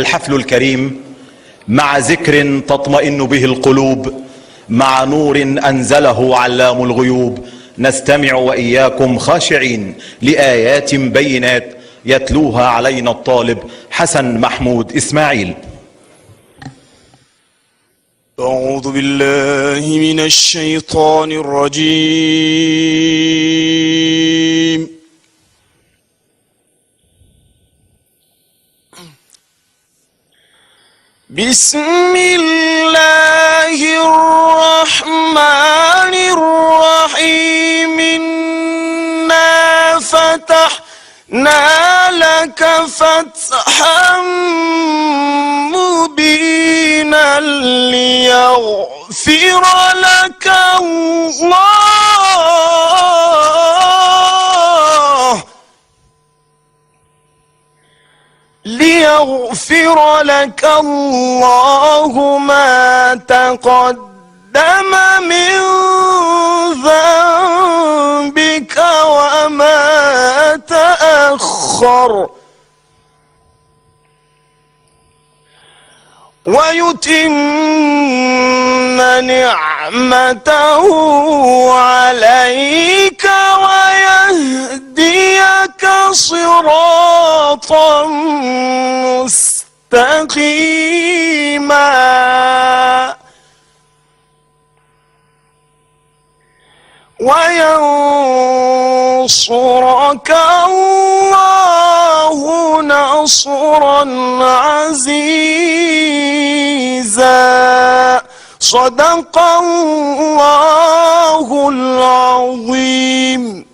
الحفل الكريم مع ذكر تطمئن به القلوب، مع نور أنزله علام الغيوب، نستمع وإياكم خاشعين لآيات بينات يتلوها علينا الطالب حسن محمود إسماعيل. أعوذ بالله من الشيطان الرجيم. بسم الله الرحمن الرحيم. إنا فتحنا لك فتحا مبينا ليغفر لك الله ما تقدم من ذنبك وما تأخر، ويتم نعمته عليك ويهديك صراطا مستقيما، وينصرك الله نصرا عزيزا. صدق الله العظيم.